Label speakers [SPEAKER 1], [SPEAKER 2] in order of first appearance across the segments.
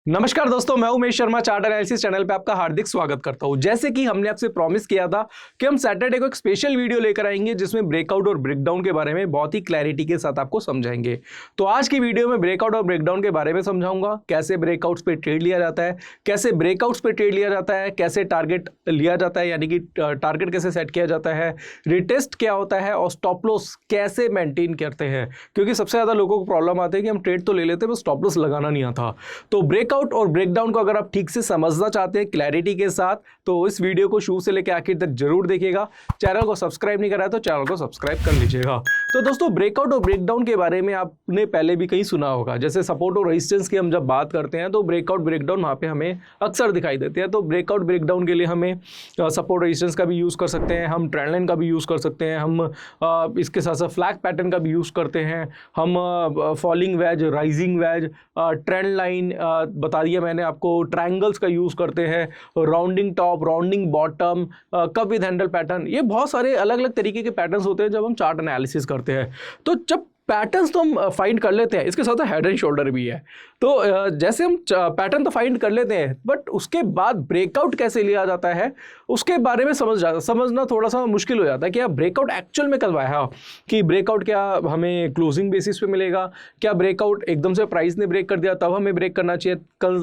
[SPEAKER 1] नमस्कार दोस्तों, मैं Umesh Sharma chart analysis channel पे आपका हार्दिक स्वागत करता हूं। जैसे कि हमने आपसे प्रॉमिस किया था कि हम सैटरडे को एक स्पेशल वीडियो लेकर आएंगे जिसमें ब्रेकआउट और ब्रेकडाउन के बारे में बहुत ही क्लैरिटी के साथ आपको समझाएंगे। तो आज की वीडियो में ब्रेकआउट और ब्रेकडाउन के बारे में समझाऊंगा, कैसे ब्रेकआउट्स पे ट्रेड लिया जाता है, कैसे ब्रेकआउट्स पे ट्रेड लिया जाता है, कैसे टारगेट लिया जाता है, यानी कि टारगेट कैसे सेट किया जाता है, रिटेस्ट क्या होता है और स्टॉप लॉस कैसे मेंटेन करते हैं। क्योंकि सबसे ज्यादा लोगों को प्रॉब्लम आती है कि हम ट्रेड तो ले लेते हैं बस स्टॉप लॉस लगाना नहीं आता। तो ब्रेकआउट और ब्रेकडाउन को अगर आप ठीक से समझना चाहते हैं क्लैरिटी के साथ तो इस वीडियो को शुरू से लेकर आखिर तक जरूर देखिएगा। चैनल को सब्सक्राइब नहीं करा है तो चैनल को सब्सक्राइब कर लीजिएगा। तो दोस्तों, ब्रेकआउट और ब्रेकडाउन के बारे में आपने पहले भी कहीं सुना होगा। जैसे सपोर्ट और रेजिस्टेंस की हम जब बात करते हैं तो ब्रेकआउट ब्रेकडाउन वहां पे हमें अक्सर दिखाई देते हैं। तो ब्रेकआउट ब्रेकडाउन के लिए हमें सपोर्ट रेजिस्टेंस का भी यूज कर सकते हैं, हम ट्रेंड लाइन का भी यूज कर सकते हैं, हम इसके साथ साथ फ्लैग पैटर्न का भी यूज करते हैं, हम falling veg, rising veg, trend line बता दिया मैंने आपको, ट्रायंगल्स का यूज करते हैं, rounding top, rounding bottom, cup with handle pattern. ये बहुत सारे अलग अलग तरीके के पैटर्न्स होते हैं जब हम चार्ट एनालिसिस करते हैं। तो जब पैटर्न्स तो हम फाइंड कर लेते हैं, इसके साथ हेड एंड शोल्डर भी है। तो जैसे हम पैटर्न तो फाइंड कर लेते हैं, बट उसके बाद ब्रेकआउट कैसे लिया जाता है उसके बारे में समझना थोड़ा सा मुश्किल हो जाता है कि आप ब्रेकआउट एक्चुअल में कब आया, कि ब्रेकआउट क्या हमें क्लोजिंग बेसिस पे मिलेगा, क्या ब्रेकआउट एकदम से प्राइस ने ब्रेक कर दिया तब हमें ब्रेक करना चाहिए। कल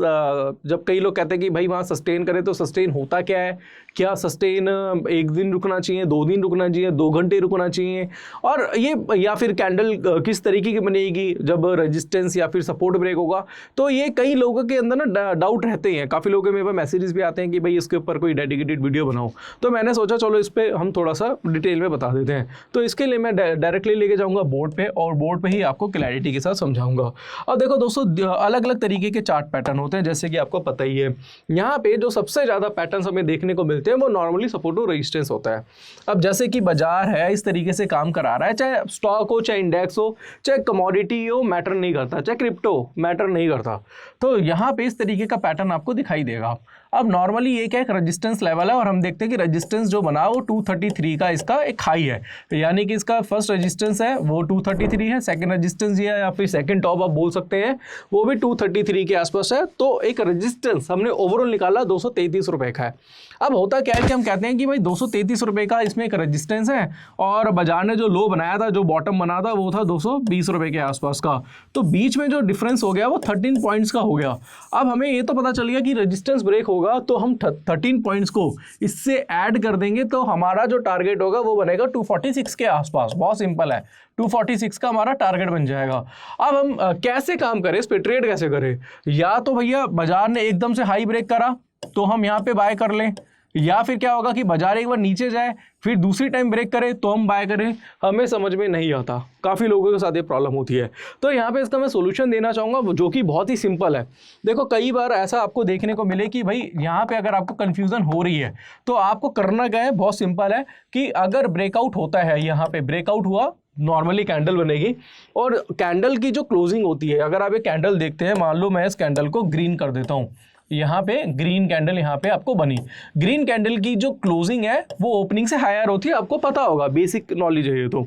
[SPEAKER 1] जब कई लोग कहते हैं कि भाई वहाँ सस्टेन करें तो सस्टेन होता क्या है, क्या सस्टेन एक दिन रुकना चाहिए, 2 दिन रुकना चाहिए, 2 घंटे रुकना चाहिए, और ये या फिर कैंडल किस तरीके की बनेगी जब रेजिस्टेंस या फिर सपोर्ट ब्रेक होगा। तो ये कई लोगों के अंदर ना डाउट रहते हैं। काफ़ी लोगों के मेरे पास मैसेजेस भी आते हैं कि भाई इसके ऊपर कोई डेडिकेटेड वीडियो बनाओ। तो मैंने सोचा चलो इस पर हम थोड़ा सा डिटेल में बता देते हैं। तो इसके लिए मैं डायरेक्टली लेके जाऊँगा बोर्ड पे और बोर्ड पे ही आपको क्लैरिटी के साथ समझाऊंगा। अब देखो दोस्तों, अलग अलग तरीके के चार्ट पैटर्न होते हैं, जैसे कि आपको पता ही है। यहाँ पे जो सबसे ज़्यादा पैटर्न हमें देखने को मिलते हैं वो नॉर्मली सपोर्ट और रेजिस्टेंस होता है। अब जैसे कि बाजार है इस तरीके से काम करा रहा है, चाहे स्टॉक हो, चाहे इंडेक्स हो, चाहे कमोडिटी हो, मैटर नहीं करता, चाहे क्रिप्टो मैटर नहीं करता। तो यहाँ पे इस तरीके का पैटर्न आपको दिखाई देगा। अब नॉर्मली ये क्या एक रेजिस्टेंस लेवल है और हम देखते हैं कि रेजिस्टेंस जो बना वो 233 का इसका एक हाई है, यानी कि इसका फर्स्ट रेजिस्टेंस है वो 233 है, सेकंड रेजिस्टेंस ये है या फिर सेकंड टॉप आप बोल सकते हैं वो भी 233 के आसपास है। तो एक रेजिस्टेंस हमने ओवरऑल निकाला 233 रुपए का है। अब होता क्या है कि हम कहते हैं कि भाई 233 रुपए का इसमें एक रेजिस्टेंस है और बाजार ने जो लो बनाया था, जो बॉटम बना था वो था 220 रुपए के आसपास का। तो बीच में जो डिफरेंस हो गया वो 13 पॉइंट्स का हो गया। अब हमें ये तो पता चल गया कि रेजिस्टेंस ब्रेक होगा तो हम 13 पॉइंट्स को इससे ऐड कर देंगे तो हमारा जो टारगेट होगा वो बनेगा 246 के आसपास। बहुत सिंपल है, 246 का हमारा टारगेट बन जाएगा। अब हम कैसे काम करें, इस पे ट्रेड कैसे करें? या तो भैया बाजार ने एकदम से हाई ब्रेक करा तो हम यहाँ पे बाय कर लें, या फिर क्या होगा कि बाजार एक बार नीचे जाए फिर दूसरी टाइम ब्रेक करे तो हम बाय करें। हमें समझ में नहीं आता, काफ़ी लोगों के साथ ये प्रॉब्लम होती है। तो यहाँ पे इसका मैं सोल्यूशन देना चाहूँगा जो कि बहुत ही सिंपल है। देखो, कई बार ऐसा आपको देखने को मिले कि भाई यहाँ पे अगर आपको कन्फ्यूज़न हो रही है तो आपको करना क्या है, बहुत सिंपल है कि अगर ब्रेकआउट होता है, यहाँ पे ब्रेकआउट हुआ, नॉर्मली कैंडल बनेगी और कैंडल की जो क्लोजिंग होती है, अगर आप ये कैंडल देखते हैं, मान लो मैं इस कैंडल को ग्रीन कर देता हूँ, यहाँ पे ग्रीन कैंडल यहाँ पे आपको बनी। ग्रीन कैंडल की जो क्लोजिंग है वो ओपनिंग से हायर होती है, आपको पता होगा, बेसिक नॉलेज है ये तो,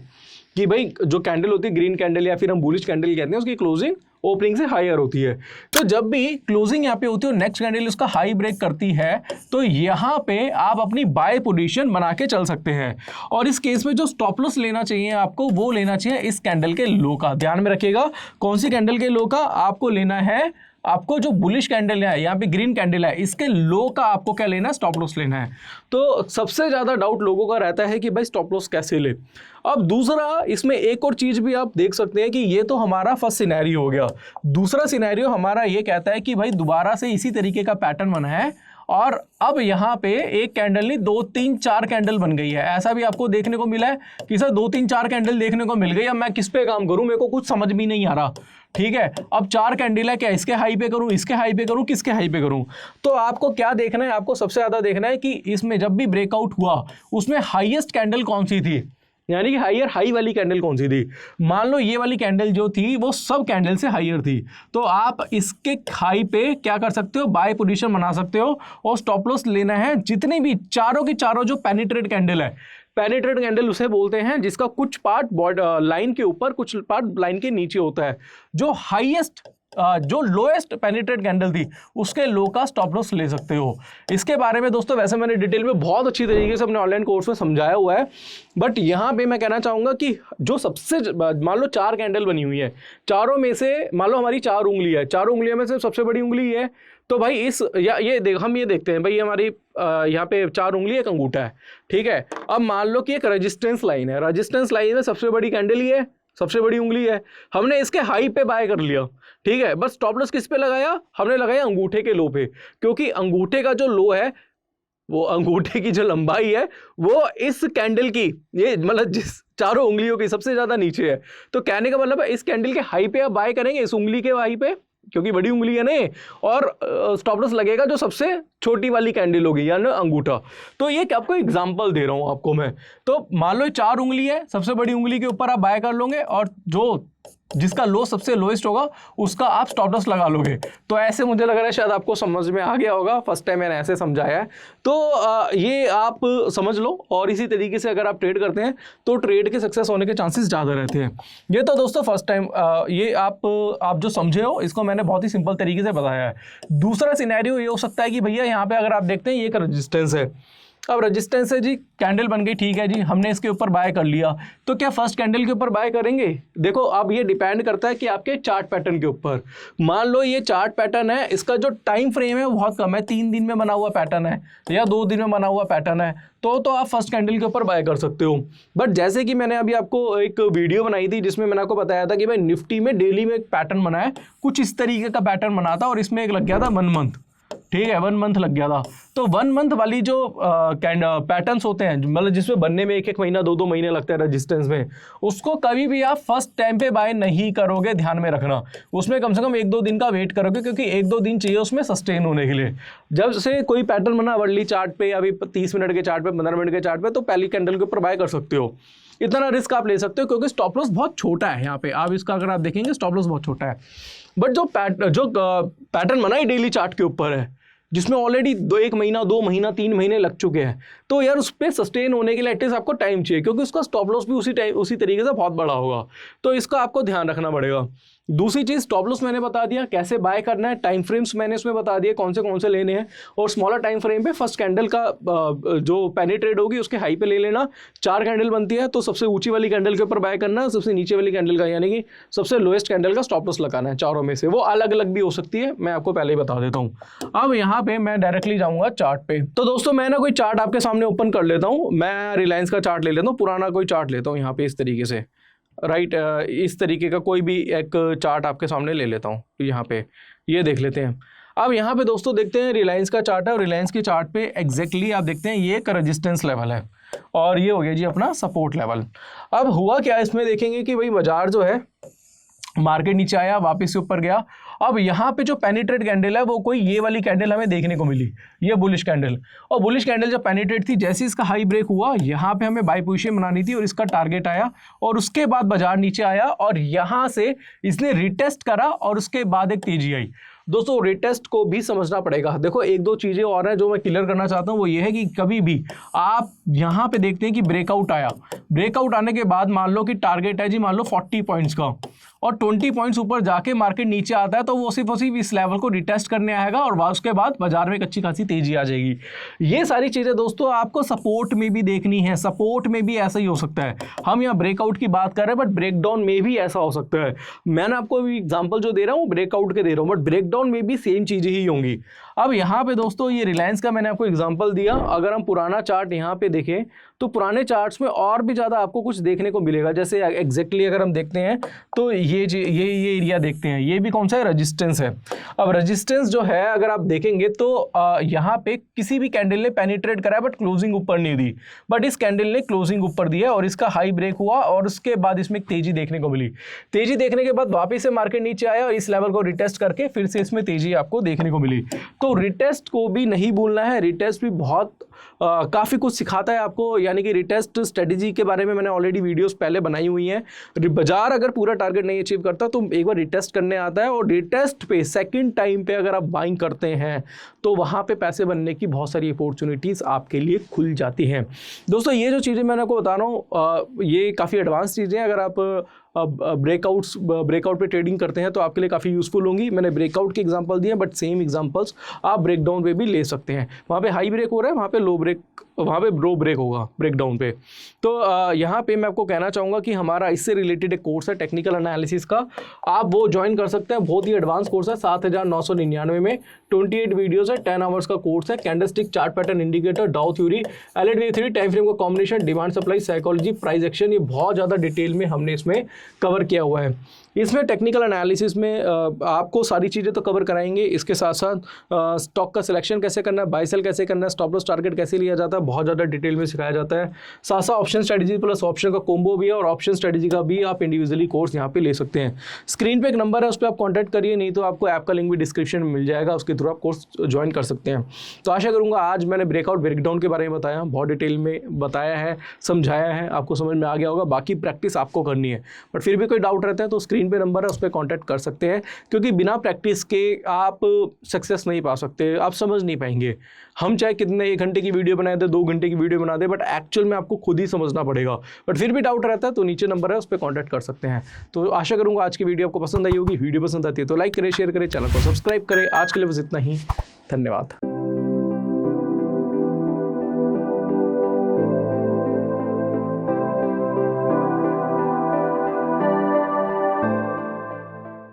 [SPEAKER 1] कि भाई जो कैंडल होती है ग्रीन कैंडल या फिर हम बुलिश कैंडल कहते हैं, उसकी क्लोजिंग ओपनिंग से हायर होती है। तो जब भी क्लोजिंग यहाँ पे होती है और नेक्स्ट कैंडल उसका हाई ब्रेक करती है तो यहाँ पे आप अपनी बाय पोजीशन बना के चल सकते हैं। और इस केस में जो स्टॉप लॉस लेना चाहिए आपको, वो लेना चाहिए इस कैंडल के लो का। ध्यान में रखिएगा, कौन सी कैंडल के लो का आपको लेना है, आपको जो बुलिश कैंडल है, यहाँ पे ग्रीन कैंडल है, इसके लो का आपको क्या लेना है, स्टॉप लॉस लेना है। तो सबसे ज़्यादा डाउट लोगों का रहता है कि भाई स्टॉप लॉस कैसे ले। अब दूसरा, इसमें एक और चीज़ भी आप देख सकते हैं कि ये तो हमारा फर्स्ट सिनेरियो हो गया। दूसरा सिनेरियो हमारा ये कहता है कि भाई दोबारा से इसी तरीके का पैटर्न बना है और अब यहाँ पे एक कैंडल नहीं 2, 3, 4 कैंडल बन गई है। ऐसा भी आपको देखने को मिला है कि सर 2, 3, 4 कैंडल देखने को मिल गई। अब मैं किस पे काम करूं, मेरे को कुछ समझ भी नहीं आ रहा। ठीक है, अब 4 कैंडल है, क्या इसके हाई पे करूं, इसके हाई पे करूं, किसके हाई पे करूं? तो आपको क्या देखना है, आपको सबसे ज्यादा देखना है कि इसमें जब भी ब्रेकआउट हुआ उसमें हाईएस्ट कैंडल कौन सी थी, यानी कि हायर हाई वाली कैंडल कौन सी थी। मान लो ये वाली कैंडल जो थी वो सब कैंडल से हायर थी, तो आप इसके हाई पे क्या कर सकते हो, बाय पोजीशन बना सकते हो और स्टॉप लॉस लेना है। जितनी भी चारों की चारों जो पेनिट्रेट कैंडल है, पेनिट्रेट कैंडल उसे बोलते हैं जिसका कुछ पार्ट लाइन के ऊपर, कुछ पार्ट लाइन के नीचे होता है। जो हाईएस्ट जो लोएस्ट पेनिट्रेट कैंडल थी उसके लो का स्टॉप लॉस ले सकते हो। इसके बारे में दोस्तों वैसे मैंने डिटेल में बहुत अच्छी तरीके से अपने ऑनलाइन कोर्स में समझाया हुआ है, बट यहाँ पे मैं कहना चाहूँगा कि जो सबसे, मान लो 4 कैंडल बनी हुई है, चारों में से मान लो हमारी 4 उंगली है, चारों उंगलियों में से सबसे बड़ी उंगली है, तो भाई हम ये देखते हैं भाई हमारी यहाँ पे 4 उंगली एक अंगूठा है, ठीक है। अब मान लो कि एक रेजिस्टेंस लाइन है, रेजिस्टेंस लाइन में सबसे बड़ी कैंडल ही है, सबसे बड़ी उंगली है, हमने इसके हाई पे बाय कर लिया, ठीक है। बस स्टॉप लॉस किस पे लगाया, हमने लगाया अंगूठे के लो पे, क्योंकि अंगूठे का जो लो है, वो अंगूठे की जो लंबाई है वो इस कैंडल की, ये मतलब जिस चारों उंगलियों की सबसे ज्यादा नीचे है। तो कहने का मतलब है इस कैंडल के हाई पे आप बाय करेंगे, इस उंगली के हाई पे, क्योंकि बड़ी उंगली है ना, और स्टॉप लॉस लगेगा जो सबसे छोटी वाली कैंडल होगी यानी अंगूठा। तो ये आपको एग्जांपल दे रहा हूं आपको मैं। तो मान लो 4 उंगली है, सबसे बड़ी उंगली के ऊपर आप बाय कर लोगे और जो जिसका लो सबसे लोएस्ट होगा उसका आप स्टॉप लॉस लगा लोगे। तो ऐसे मुझे लग रहा है शायद आपको समझ में आ गया होगा, फर्स्ट टाइम मैंने ऐसे समझाया है। तो ये आप समझ लो, और इसी तरीके से अगर आप ट्रेड करते हैं तो ट्रेड के सक्सेस होने के चांसेस ज़्यादा रहते हैं। ये तो दोस्तों फर्स्ट टाइम ये आप जो समझे हो इसको मैंने बहुत ही सिंपल तरीके से बताया है। दूसरा सिनेरियो ये हो सकता है कि भैया यहाँ पे अगर आप देखते हैं ये एक रेजिस्टेंस है, अब रेजिस्टेंस है जी, कैंडल बन गई, ठीक है जी, हमने इसके ऊपर बाय कर लिया, तो क्या फर्स्ट कैंडल के ऊपर बाय करेंगे? देखो अब ये डिपेंड करता है कि आपके चार्ट पैटर्न के ऊपर। मान लो ये चार्ट पैटर्न है, इसका जो टाइम फ्रेम है वो बहुत कम है, 3 दिन में बना हुआ पैटर्न है या 2 दिन में बना हुआ पैटर्न है, तो आप फर्स्ट कैंडल के ऊपर बाय कर सकते हो। बट जैसे कि मैंने अभी आपको एक वीडियो बनाई थी जिसमें मैंने आपको बताया था कि भाई निफ्टी में डेली में एक पैटर्न बना है, कुछ इस तरीके का पैटर्न बना था और इसमें एक लग गया था 1 मंथ, ठीक है, 1 मंथ लग गया था। तो 1 मंथ वाली जो पैटर्न्स होते हैं, मतलब जिसमें बनने में 1-1 महीना 2-2 महीने लगते हैं रेजिस्टेंस में, उसको कभी भी आप फर्स्ट टाइम पे बाय नहीं करोगे, ध्यान में रखना। उसमें कम से कम 1-2 दिन का वेट करोगे, क्योंकि 1-2 दिन चाहिए उसमें सस्टेन होने के लिए। जब से कोई पैटर्न बना वर्ली चार्ट पे, अभी 30 मिनट के चार्ट पे, 15 मिनट के चार्ट पे, तो पहली कैंडल के ऊपर बाय कर सकते हो। इतना रिस्क आप ले सकते हो क्योंकि स्टॉप लॉस बहुत छोटा है यहाँ पे। आप इसका अगर आप देखेंगे स्टॉप लॉस बहुत छोटा है, बट जो पैटर्न बना है डेली चार्ट के ऊपर है, जिसमें ऑलरेडी 1 महीना 2 महीना 3 महीने लग चुके हैं, तो यार उस पर सस्टेन होने के लिए एटलीस्ट आपको टाइम चाहिए, क्योंकि उसका स्टॉप लॉस भी उसी तरीके से बहुत बड़ा होगा। तो इसका आपको ध्यान रखना पड़ेगा। दूसरी चीज, स्टॉप लॉस मैंने बता दिया कैसे बाय करना है, टाइम फ्रेम्स मैंने इसमें बता दिए कौन से लेने हैं, और स्मॉलर टाइम फ्रेम पे फर्स्ट कैंडल का जो पेनिट्रेट होगी उसके हाई पे ले लेना। 4 कैंडल बनती है तो सबसे ऊंची वाली कैंडल के ऊपर बाय करना, सबसे नीचे वाली कैंडल का यानी कि सबसे लोएस्ट कैंडल का स्टॉप लॉस लगाना है। चारों में से वो अलग अलग भी हो सकती है, मैं आपको पहले ही बता देता हूँ। अब यहाँ पे मैं डायरेक्टली जाऊँगा चार्ट पे। तो दोस्तों मैं ना कोई चार्ट आपके सामने ओपन कर लेता हूँ, मैं रिलायंस का चार्ट ले लेता हूँ, पुराना कोई चार्ट लेता हूँ यहाँ पे इस तरीके से, राइट इस तरीके का कोई भी एक चार्ट आपके सामने ले लेता हूँ। यहाँ पे ये देख लेते हैं। अब यहाँ पे दोस्तों देखते हैं रिलायंस का चार्ट है, और रिलायंस के चार्ट पे एग्जैक्टली आप देखते हैं ये एक रेजिस्टेंस लेवल है और ये हो गया जी अपना सपोर्ट लेवल। अब हुआ क्या, इसमें देखेंगे कि भाई बाजार जो है मार्केट नीचे आया, वापस से ऊपर गया। अब यहाँ पे जो पेनिट्रेट कैंडल है वो कोई ये वाली कैंडल हमें देखने को मिली, ये बुलिश कैंडल, और बुलिश कैंडल जब पेनिट्रेट थी, जैसे इसका हाई ब्रेक हुआ यहाँ पे हमें बाय पोजीशन बनानी थी और इसका टारगेट आया, और उसके बाद बाजार नीचे आया और यहाँ से इसने रिटेस्ट करा और उसके बाद एक तेजी आई। दोस्तों रिटेस्ट को भी समझना पड़ेगा। देखो 1-2 चीजें और हैं जो मैं क्लियर करना चाहता हूं, वो ये है कि कभी भी आप यहां पे देखते हैं कि ब्रेकआउट आया, ब्रेकआउट आने के बाद मान लो कि टारगेट है जी मान लो 40 पॉइंट्स का, और 20 पॉइंट्स ऊपर जाके मार्केट नीचे आता है, तो वो सिर्फ इस लेवल को रिटेस्ट करने आएगा और उसके बाद बाजार में एक अच्छी खासी तेजी आ जाएगी। ये सारी चीजें दोस्तों आपको सपोर्ट में भी देखनी है, सपोर्ट में भी ऐसा ही हो सकता है। हम यहाँ ब्रेकआउट की बात कर रहे हैं, बट ब्रेकडाउन में भी ऐसा हो सकता है। मैंने आपको एग्जाम्पल जो दे रहा हूँ ब्रेकआउट के दे रहा हूँ, बट ब्रेकडाउन में भी सेम चीजें ही होंगी। अब यहाँ पे दोस्तों ये रिलायंस का मैंने आपको एग्जांपल दिया, अगर हम पुराना चार्ट यहाँ पे देखें तो पुराने चार्ट्स में और भी ज़्यादा आपको कुछ देखने को मिलेगा। जैसे एग्जैक्टली अगर हम देखते हैं तो ये एरिया देखते हैं, ये भी कौन सा है, रेजिस्टेंस है। अब रेजिस्टेंस जो है अगर आप देखेंगे तो यहाँ पे किसी भी कैंडल ने पेनिट्रेट करा है बट क्लोजिंग ऊपर नहीं दी, बट इस कैंडल ने क्लोजिंग ऊपर दी है और इसका हाई ब्रेक हुआ और उसके बाद इसमें तेजी देखने को मिली। तेजी देखने के बाद वापस से मार्केट नीचे आया और इस लेवल को रिटेस्ट करके फिर से इसमें तेजी आपको देखने को मिली। तो रिटेस्ट को भी नहीं भूलना है, रिटेस्ट भी बहुत काफ़ी कुछ सिखाता है आपको, यानी कि रिटेस्ट स्ट्रेटेजी के बारे में मैंने ऑलरेडी वीडियोस पहले बनाई हुई हैं। बाजार अगर पूरा टारगेट नहीं अचीव करता तो एक बार रिटेस्ट करने आता है और रिटेस्ट पे सेकंड टाइम पे अगर आप बाइंग करते हैं तो वहाँ पे पैसे बनने की बहुत सारी अपॉर्चुनिटीज़ आपके लिए खुल जाती हैं। दोस्तों ये जो चीज़ें मैंने आपको बता रहा हूँ ये काफ़ी एडवांस चीज़ें हैं। अगर आप ब्रेकआउट पे ट्रेडिंग करते हैं तो आपके लिए काफ़ी यूजफुल होंगी। मैंने ब्रेकआउट के एग्जांपल दिए, बट सेम एग्जांपल्स आप ब्रेकडाउन पे भी ले सकते हैं। वहाँ पे हाई ब्रेक हो रहा है, वहाँ पे लो ब्रेक होगा ब्रेकडाउन पे। तो यहाँ पे मैं आपको कहना चाहूँगा कि हमारा इससे रिलेटेड एक कोर्स है टेक्निकल एनालिसिस का, आप वो ज्वाइन कर सकते हैं। बहुत ही एडवांस कोर्स है, 7,999 में 28 वीडियोस है, 10 आवर्स का कोर्स है। Candlestick, chart pattern, indicator, Dow theory, L8 time frame का combination, demand supply, psychology, price action, ये बहुत ज़्यादा डिटेल में हमने इसमें कवर किया हुआ है। इसमें टेक्निकल एनालिसिस में आपको सारी चीज़ें तो कवर कराएंगे, इसके साथ साथ स्टॉक का सिलेक्शन कैसे करना है, बाय सेल कैसे करना है, स्टॉप लॉस टारगेट कैसे लिया जाता है, बहुत ज़्यादा डिटेल में सिखाया जाता है। साथ साथ ऑप्शन स्ट्रेटजी प्लस ऑप्शन का कोम्बो भी है, और ऑप्शन स्ट्रेटजी का भी आप इंडिविजुअली कोर्स यहाँ पे ले सकते हैं। स्क्रीन पे एक नंबर है, उस पर आप कॉन्टैक्ट करिए, नहीं तो आपको ऐप का लिंक भी डिस्क्रिप्शन में मिल जाएगा, उसके थ्रू आप कोर्स ज्वाइन कर सकते हैं। तो आशा करूँगा आज मैंने ब्रेकआउट ब्रेकडाउन के बारे में बताया, बहुत डिटेल में बताया है, समझाया है, आपको समझ में आ गया होगा। बाकी प्रैक्टिस आपको करनी है, बट फिर भी कोई डाउट रहता है तो स्क्रीन पे नंबर है, उस पर कॉन्टैक्ट कर सकते हैं, क्योंकि बिना प्रैक्टिस के आप सक्सेस नहीं पा सकते, आप समझ नहीं पाएंगे। हम चाहे कितने 1 घंटे की वीडियो बनाए थे, 2 घंटे की वीडियो बना दे, बट एक्चुअल में आपको खुद ही समझना पड़ेगा। बट फिर भी डाउट रहता है तो नीचे नंबर है, उस पर कॉन्टैक्ट कर सकते हैं। तो आशा करूंगा आज की वीडियो आपको पसंद आई होगी। वीडियो पसंद आती है तो लाइक करें, शेयर करें, चैनल को सब्सक्राइब करें। आज के लिए बस इतना ही, धन्यवाद।